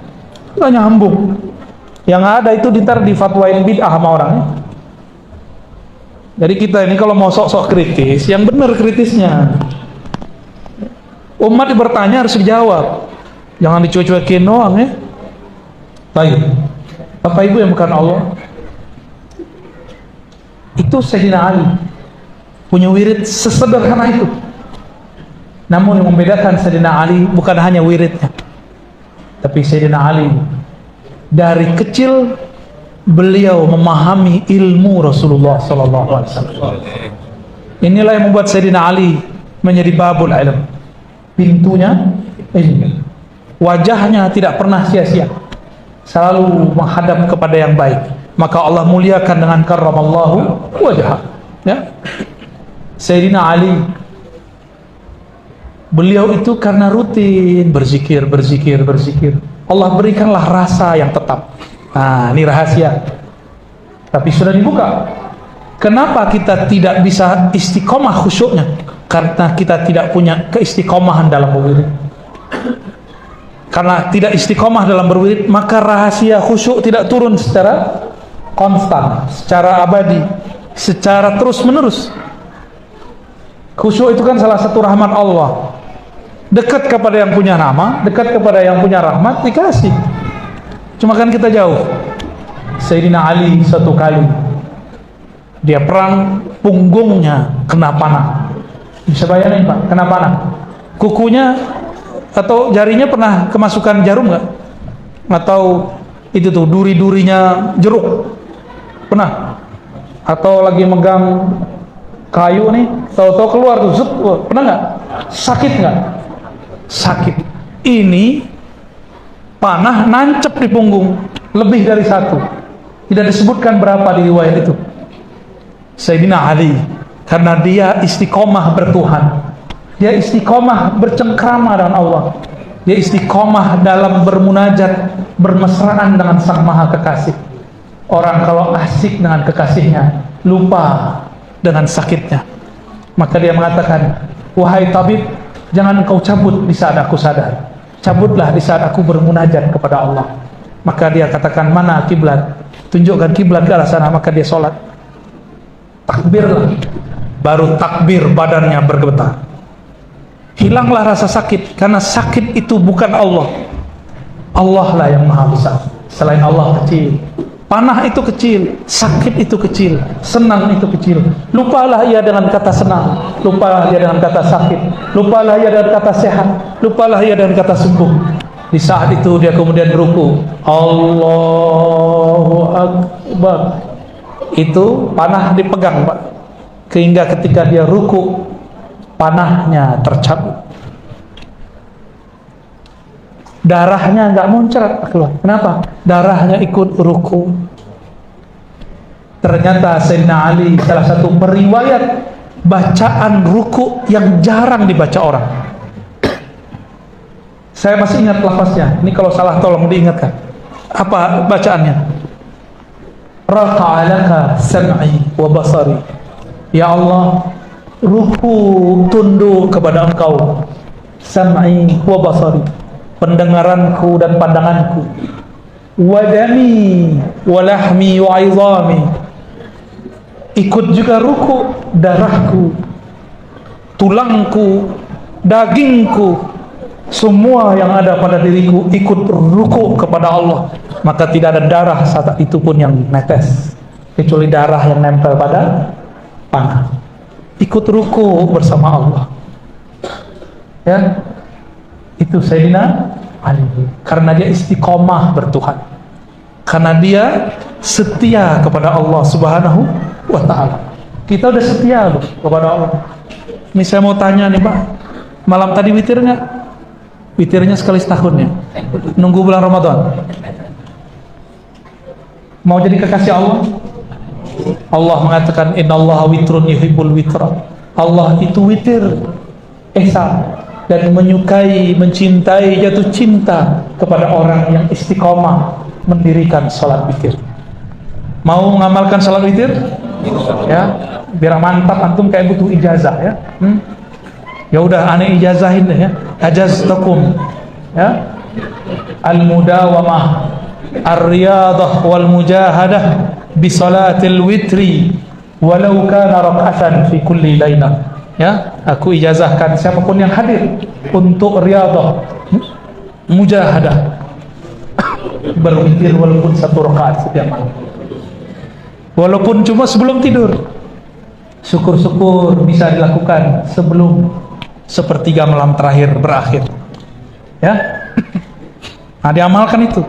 nggak nyambung. Yang ada itu ntar difatwain bid'ah sama orang. Jadi kita ini kalau mau sok-sok kritis, yang benar kritisnya. Umat bertanya harus dijawab, jangan dicuek-cuekin doang ya. Baik, Bapak Ibu yang bukan Allah, itu Sayyidina Ali punya wirid sesederhana itu. Namun yang membedakan Sayyidina Ali bukan hanya wiridnya, tapi Sayyidina Ali dari kecil beliau memahami ilmu Rasulullah SAW. Inilah yang membuat Sayyidina Ali menjadi babul ilm, pintunya ilmu. Wajahnya tidak pernah sia-sia, selalu menghadap kepada yang baik. Maka Allah muliakan dengan karramallahu wajah. Ya. Sayyidina Ali, beliau itu karena rutin berzikir. Allah berikanlah rasa yang tetap. Nah, ini rahasia. Tapi sudah dibuka. Kenapa kita tidak bisa istiqomah khusyuknya? Karena kita tidak punya keistiqomahan dalam berwirid. Karena tidak istiqomah dalam berwirid, maka rahasia khusyuk tidak turun secara konstan, secara abadi, secara terus menerus. Khusyuk itu kan salah satu rahmat Allah. Dekat kepada yang punya nama, dekat kepada yang punya rahmat, dikasih. Cuma kan kita jauh. Sayyidina Ali satu kali dia perang, punggungnya kena panah. Bisa bayangin Pak, kena panah. Kukunya atau jarinya pernah kemasukan jarum nggak? Atau itu tuh duri-durinya jeruk pernah? Atau lagi megang kayu nih, tahu-tahu keluar tuh, zup, pernah nggak? Sakit nggak? Sakit. Ini panah nancep di punggung, lebih dari satu. Tidak disebutkan berapa di riwayat itu. Sayyidina Ali, karena dia istiqomah bertuhan, dia istiqomah bercengkrama dengan Allah, dia istiqomah dalam bermunajat, bermesraan dengan Sang Maha Kekasih. Orang kalau asik dengan kekasihnya, lupa dengan sakitnya. Maka dia mengatakan, wahai tabib, Jangan engkau cabut di saat aku sadar. Cabutlah di saat aku bermunajat kepada Allah. Maka dia katakan, mana kiblat? Tunjukkan kiblat ke arah sana, maka dia sholat. Takbirlah. Baru takbir badannya bergetar. Hilanglah rasa sakit, karena sakit itu bukan Allah. Allah lah yang maha besar. Selain Allah kecil. Panah itu kecil, sakit itu kecil, senang itu kecil. Lupalah ia dengan kata senang, lupalah ia dengan kata sakit, lupalah ia dengan kata sehat, lupalah ia dengan kata sembuh. Di saat itu dia kemudian ruku. Allahu Akbar. Itu panah dipegang, Pak. Sehingga ketika dia ruku, panahnya tercabut. Darahnya nggak muncrat keluar. Kenapa? Darahnya ikut ruku. Ternyata Sayyidina Ali salah satu periwayat bacaan ruku yang jarang dibaca orang. Saya masih ingat lafaznya. Ini kalau salah tolong diingatkan. Apa bacaannya? Raqa'alaka sam'i wa basari. Ya Allah, ruku tunduk kepada Engkau. Sam'i wa basari. Pendengaranku dan pandanganku, wadami walahmi wa izami, ikut juga ruku darahku, tulangku, dagingku, semua yang ada pada diriku ikut ruku kepada Allah. Maka tidak ada darah saat itu pun yang netes, kecuali darah yang nempel pada panah. Ikut ruku bersama Allah. Ya, itu Sayyidina Ali, karena dia istiqomah bertuhan, karena dia setia kepada Allah Subhanahu wa ta'ala. Kita udah setia loh kepada Allah. Ini saya mau tanya nih Pak, malam tadi witir nggak? Witirnya sekali setahun ya? Nunggu bulan Ramadan? Mau jadi kekasih Allah? Allah mengatakan innallaha witrun yuhibbul witra. Allah itu witir, esa, dan menyukai, mencintai, jatuh cinta kepada orang yang istiqomah mendirikan sholat witir. Mau mengamalkan sholat witir? Ya, biar mantap, antum kayak butuh ijazah ya. Ya udah, aneh ijazahin deh ya. Ajaztakum ya. Al-mudawamah, ar-riyadah wal mujahadah bi salatil witri walau kana rak'atan fi kulli lailah. Ya, aku ijazahkan siapapun yang hadir untuk riyadah, mujahadah, berwitir walaupun 1 rakaat setiap malam, walaupun cuma sebelum tidur. Syukur-syukur bisa dilakukan sebelum sepertiga malam terakhir berakhir. Ya, nah diamalkan itu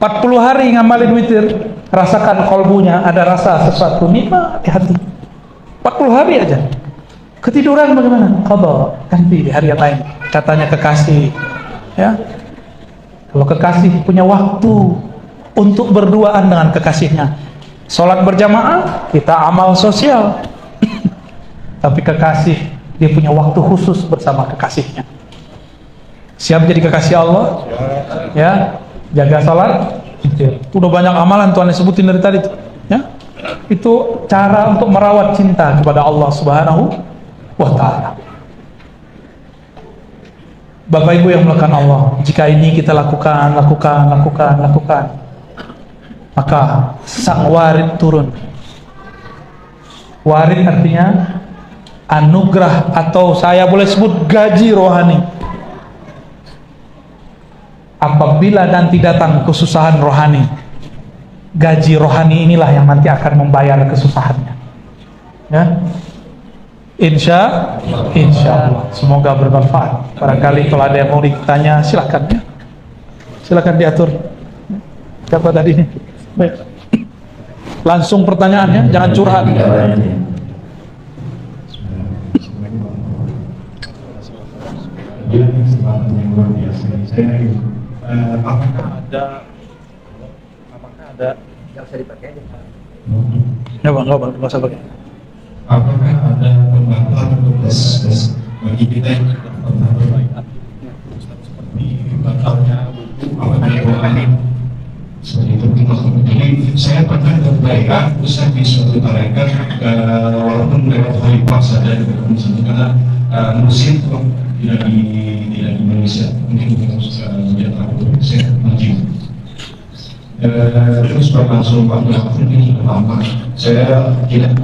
40 hari ngamalin witir, rasakan kolbunya ada rasa sesuatu nikmat di hati. 40 hari aja. Ketiduran bagaimana? Qadha, ganti di hari yang lain. Katanya kekasih, ya. Kalau kekasih punya waktu untuk berduaan dengan kekasihnya. Sholat berjamaah, kita amal sosial. Tapi kekasih, dia punya waktu khusus bersama kekasihnya. Siap jadi kekasih Allah? Ya, jaga sholat. Udah banyak amalan Tuhan sebutin dari tadi, ya. Itu cara untuk merawat cinta kepada Allah Subhanahu wa ta'ala. Bapak Ibu yang melakukan Allah, jika ini kita lakukan, maka sang warid turun. Warid artinya anugerah, atau saya boleh sebut gaji rohani. Apabila nanti datang kesusahan rohani, gaji rohani inilah yang nanti akan membayar kesusahannya. Ya, Insya Allah. Semoga bermanfaat. Barangkali kalau ada yang mau ditanya, silakan ya. Silakan diatur. Siapa tadi ini? Baik. Langsung pertanyaannya, jangan curhat. Apakah ada yang bisa dipakai? Nggak usah pakai. Apakah ada pembantuan untuk tes bagi kita yang tidak pernah berbaikat seperti batalnya seperti itu? Jadi saya pernah berbaikat besar di suatu tarekat walaupun lewat khalifah saja di karena musim tidak di Indonesia, mungkin sejak tahun saya maju. Terus berlangsung waktu ini lama, saya tidak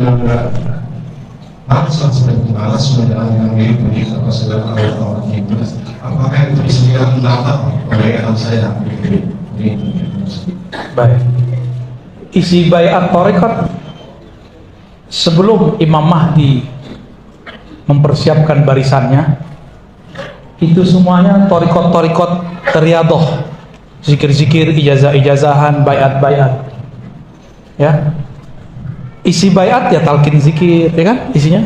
malas menjalani yang begitu apa segala awal itu. Apakah itu disediakan data oleh anak saya? Baik. Isi baiat tarekat sebelum Imam Mahdi mempersiapkan barisannya, itu semuanya tarekat-tarekat riyadhah, zikir-zikir, ijazah-ijazahan, baiat-baiat. Ya. Isi baiat ya talqin zikir, ya kan? Isinya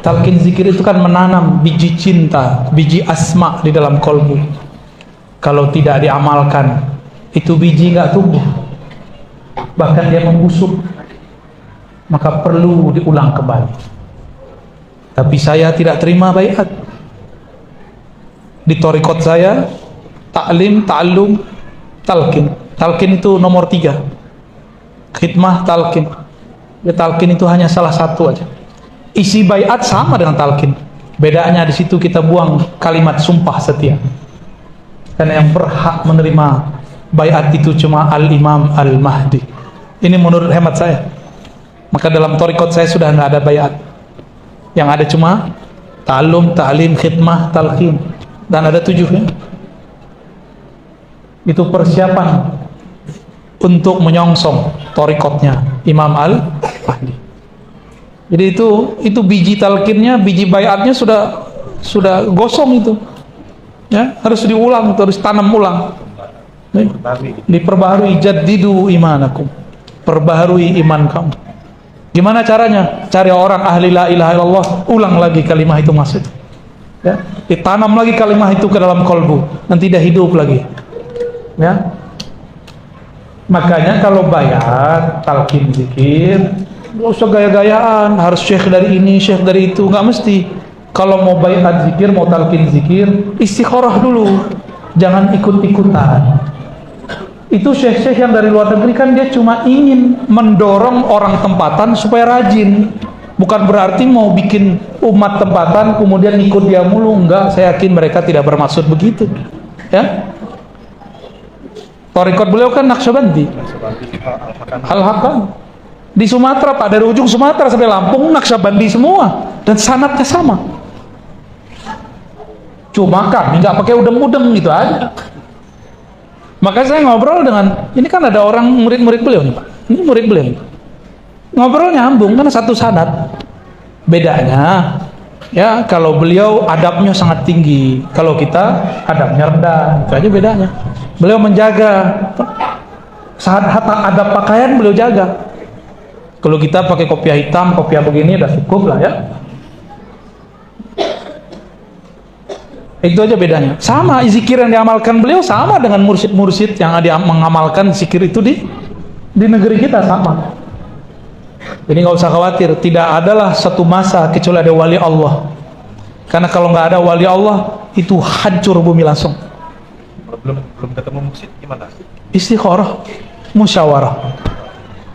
talqin zikir itu kan menanam biji cinta, biji asma di dalam kolbu. Kalau tidak diamalkan, itu biji nggak tumbuh, bahkan dia membusuk. Maka perlu diulang kembali. Tapi saya tidak terima baiat. Di thariqat saya ta'lim, ta'allum, talqin. Talqin itu nomor 3. Khidmah, talqin. Ya, talqin itu hanya salah satu aja. Isi baiat sama dengan talqin. Bedanya di situ kita buang kalimat sumpah setia. Karena yang berhak menerima baiat itu cuma Al-Imam Al-Mahdi. Ini menurut hemat saya. Maka dalam thariqat saya sudah nggak ada baiat. Yang ada cuma ta'allum, ta'lim, khidmah, talqin. Dan ada 7 ya. Itu persiapan untuk menyongsong thariqatnya Imam Al-Mahdi. Jadi itu biji talqinnya, biji baiatnya sudah gosong itu. Ya, harus diulang, harus tanam ulang. Diperbaharui, jaddidu imanakum. Perbaharui iman kamu. Gimana caranya? Cari orang ahli la ilaha illallah, ulang lagi kalimah itu masuk. Ya, ditanam lagi kalimah itu ke dalam kolbu, nanti dia hidup lagi. Ya. Makanya kalau baiat, talqin zikir, nggak usah gaya-gayaan, harus syekh dari ini, syekh dari itu, nggak mesti. Kalau mau baiat zikir, mau talqin zikir, istikharah dulu, jangan ikut-ikutan. Itu syekh-syekh yang dari luar negeri kan dia cuma ingin mendorong orang tempatan supaya rajin, bukan berarti mau bikin umat tempatan kemudian ikut dia mulu. Enggak, saya yakin mereka tidak bermaksud begitu. Ya, thariqat beliau kan Naqsyabandi, Al-Hakam di Sumatera, Pak, dari ujung Sumatera sampai Lampung Naqsyabandi semua dan sanadnya sama. Cuma kami nggak pakai udem-udem gitu aja. Maka saya ngobrol dengan, ini kan ada orang murid-murid beliau nih Pak, ini murid beliau nih. Ngobrol nyambung karena satu sanad. Bedanya ya, kalau beliau adabnya sangat tinggi, kalau kita adabnya rendah, itu aja bedanya. Beliau menjaga saat adab pakaian, beliau jaga. Kalau kita pakai kopiah hitam, kopiah begini udah cukup lah ya. Itu aja bedanya. Sama zikir yang diamalkan beliau sama dengan mursyid-mursyid yang mengamalkan zikir itu di negeri kita sama. Jadi nggak usah khawatir, tidak adalah satu masa kecuali ada wali Allah. Karena kalau nggak ada wali Allah, itu hancur bumi langsung. Belum ketemu mursyid gimana? Istikharah, musyawarah.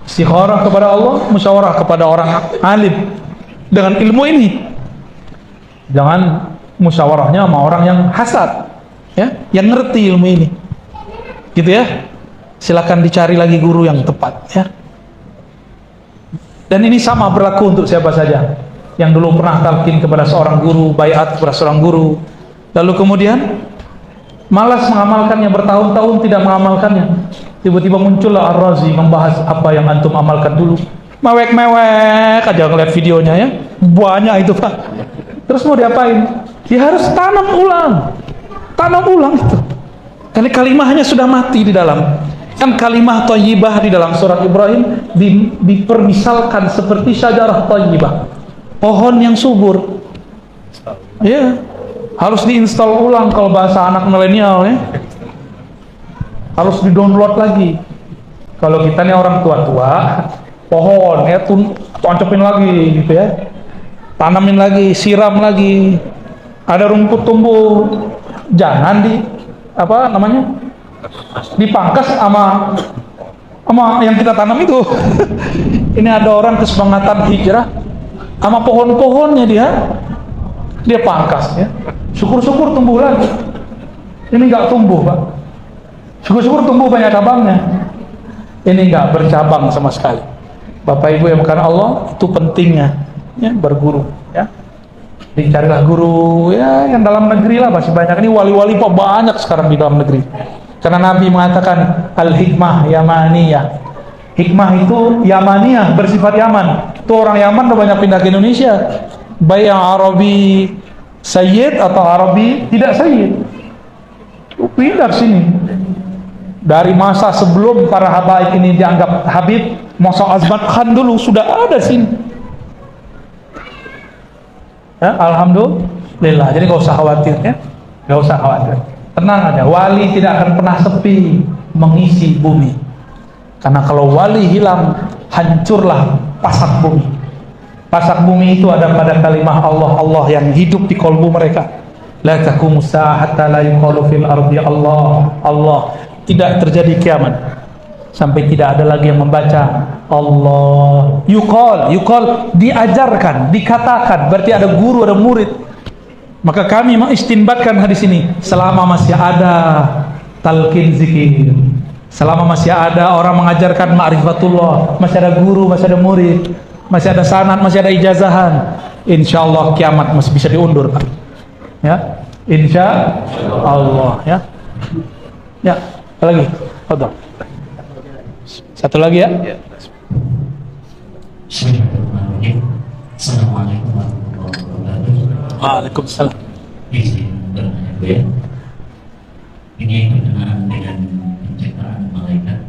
Istikharah kepada Allah, musyawarah kepada orang alim dengan ilmu ini. Jangan musyawarahnya sama orang yang hasad, ya, yang ngerti ilmu ini, gitu ya. Silakan dicari lagi guru yang tepat, ya. Dan ini sama berlaku untuk siapa saja yang dulu pernah talqin kepada seorang guru, baiat kepada seorang guru, lalu kemudian malas mengamalkannya, bertahun-tahun tidak mengamalkannya. Tiba-tiba muncullah Ar-Razi membahas apa yang antum amalkan dulu. Mewek-mewek aja ngeliat videonya ya. Banyak itu Pak. Terus mau diapain? Ya harus tanam ulang. Tanam ulang itu. Karena kalimahnya sudah mati di dalam. Kan kalimah thayyibah di dalam surat Ibrahim dipermisalkan seperti syajarah thayyibah. Pohon yang subur. Ya. Harus diinstal ulang kalau bahasa anak milenial ya. Harus di-download lagi. Kalau kita nih orang tua-tua, pohon ya toncepin lagi gitu ya. Tanamin lagi, siram lagi. Ada rumput tumbuh, jangan dipangkas sama yang kita tanam itu. Ini ada orang kesepakatan hijrah sama pohon-pohonnya dia pangkas ya. Syukur-syukur tumbuh lagi. Ini nggak tumbuh, Pak. Syukur-syukur tumbuh banyak cabangnya. Ini nggak bercabang sama sekali. Bapak Ibu yang bukan Allah, itu pentingnya ya, berguru ya. Dicarilah guru ya yang dalam negeri lah, masih banyak. Ini wali-wali Pak banyak sekarang di dalam negeri. Karena Nabi mengatakan al-hikmah yamaniyah. Hikmah itu yamaniyah, bersifat Yaman. Itu orang Yaman udah banyak pindah ke Indonesia. Baik yang Arabi sayyid atau Arabi tidak sayyid. Pindah ke sini. Dari masa sebelum para habaib ini dianggap habib, Musa Azmat Khan dulu sudah ada sini. Ya, alhamdulillah. Jadi nggak usah khawatir ya, nggak usah khawatir. Tenang aja. Wali tidak akan pernah sepi mengisi bumi. Karena kalau wali hilang, hancurlah pasak bumi. Pasak bumi itu ada pada kalimah Allah, Allah yang hidup di kolbu mereka. La taqumu sa'ata la yuqalu fil ardi Allah, Allah. Tidak terjadi kiamat sampai tidak ada lagi yang membaca Allah. Yuqal diajarkan, dikatakan, berarti ada guru, ada murid. Maka kami mengistinbatkan hadis ini selama masih ada talqin zikir, selama masih ada orang mengajarkan ma'rifatullah, masih ada guru, masih ada murid, masih ada sanad, masih ada ijazahan, insyaallah kiamat masih bisa diundur, Pak. Ya, insyaallah ya. Ya. Lagi, Fadhal. Satu lagi ya. Bismillahirrahmanirrahim. Assalamualaikum warahmatullahi wabarakatuh. Waalaikumsalam. Ini berkenaan dengan penciptaan malaikat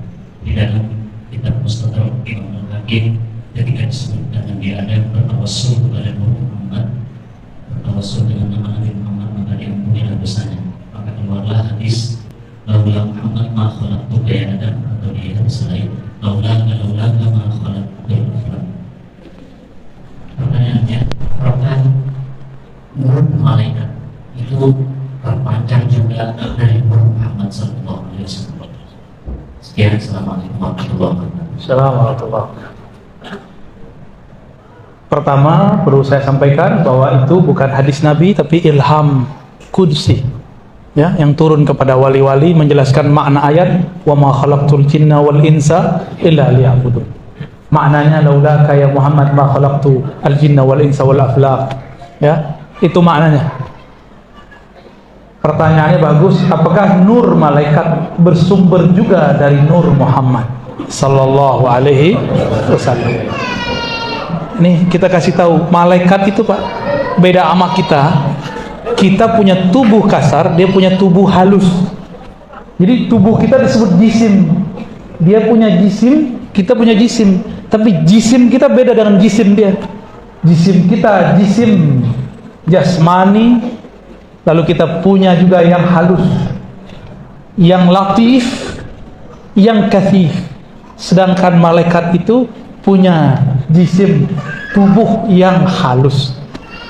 di dalam kitab Mustadrak Imam Al-Hakim ketika disebutkan di Adam bertawassul kepada Muhammad, bertawassul dengan nama Nabi Muhammad maka diampunilah dosanya. Maka keluarlah hadis laulah Muhammad ma khalaqtu ya Adam, atau di hadis lain laulah ma khalaqtu ya. Pertanyaannya, apakah nur malaikat itu terpancar juga dari nur Muhammad sallallahu alaihi wasallam? Sekian, assalamualaikum warahmatullahi wabarakatuh. Assalamualaikum. Pertama perlu saya sampaikan bahwa itu bukan hadis Nabi tapi ilham qudsi. Ya, yang turun kepada wali-wali menjelaskan makna ayat wa ma khalaqtul jinna wal insa illa liya'budun. Maknanya laulaka ya Muhammad ma khalaqtu al jinna wal insa wal aflaq. Ya, itu maknanya. Pertanyaannya bagus, apakah nur malaikat bersumber juga dari nur Muhammad sallallahu alaihi wasallam? Ini kita kasih tahu, malaikat itu Pak beda sama kita. Kita punya tubuh kasar, dia punya tubuh halus. Jadi tubuh kita disebut jisim. Dia punya jisim, kita punya jisim. Tapi jisim kita beda dengan jisim dia. Jisim kita jisim jasmani. Lalu kita punya juga yang halus, yang latif, yang kathif. Sedangkan malaikat itu punya jisim tubuh yang halus.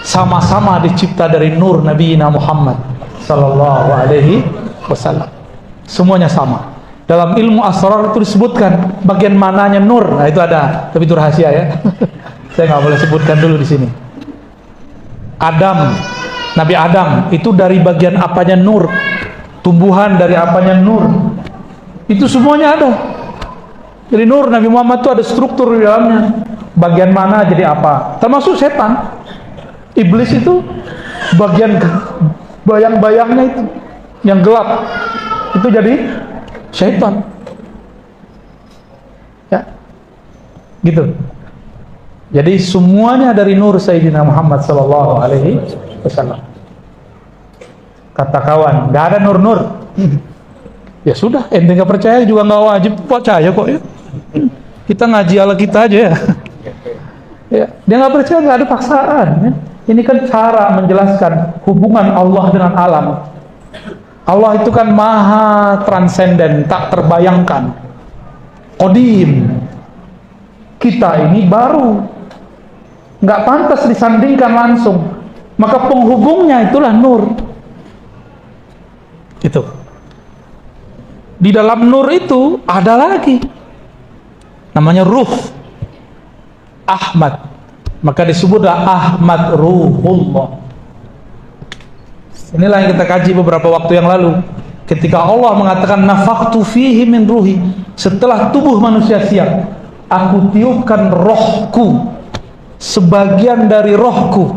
Sama-sama dicipta dari nur Nabi Muhammad sallallahu alaihi wasallam. Semuanya sama. Dalam ilmu asrar itu disebutkan bagian mananya nur. Nah, itu ada, tapi itu rahasia ya. Saya nggak boleh sebutkan dulu di sini. Adam, Nabi Adam itu dari bagian apanya nur. Tumbuhan dari apanya nur. Itu semuanya ada. Jadi nur Nabi Muhammad itu ada struktur di dalamnya. Bagian mana jadi apa? Termasuk setan. Iblis itu bagian bayang-bayangnya itu yang gelap itu jadi syaitan ya gitu. Jadi semuanya dari nur Sayyidina Muhammad sallallahu alaihi wasallam. Kata kawan, nggak ada nur-nur. Ya sudah, ente nggak percaya juga nggak wajib percaya kok ya. Kita ngaji ala kita aja ya. Ya, dia nggak percaya, nggak ada paksaan ya. Ini kan cara menjelaskan hubungan Allah dengan alam. Allah itu kan maha transenden, tak terbayangkan. Qadim. Kita ini baru, nggak pantas disandingkan langsung. Maka penghubungnya itulah nur. Itu. Di dalam nur itu ada lagi, namanya ruh. Ahmad. Maka disebutlah Ahmad Ruhullah. Inilah yang kita kaji beberapa waktu yang lalu. Ketika Allah mengatakan nafakhtu fihi min ruhi, setelah tubuh manusia siap, aku tiupkan rohku, sebagian dari rohku,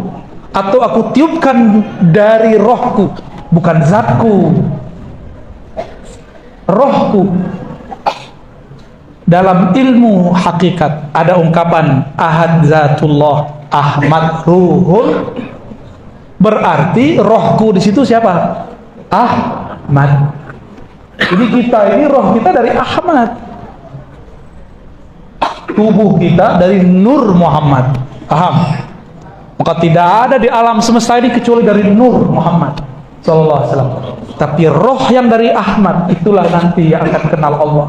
atau aku tiupkan dari rohku, bukan zatku, rohku. Dalam ilmu hakikat ada ungkapan ahad zatullah, Ahmad ruhul, berarti rohku di situ siapa? Ahmad. Jadi kita ini roh kita dari Ahmad, tubuh kita dari Nur Muhammad. Paham? Maka tidak ada di alam semesta ini kecuali dari Nur Muhammad sallallahu alaihi wasallam. Tapi roh yang dari Ahmad itulah nanti yang akan kenal Allah,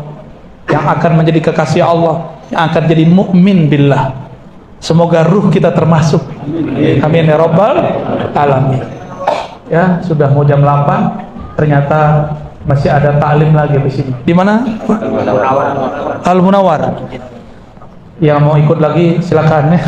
yang akan menjadi kekasih Allah, yang akan jadi mukmin billah. Semoga ruh kita termasuk. Amin ya rabbal alamin. Ya, sudah mau jam 8. Ternyata masih ada taklim lagi di sini. Di mana? Al Munawwar. Yang mau ikut lagi silakan ya.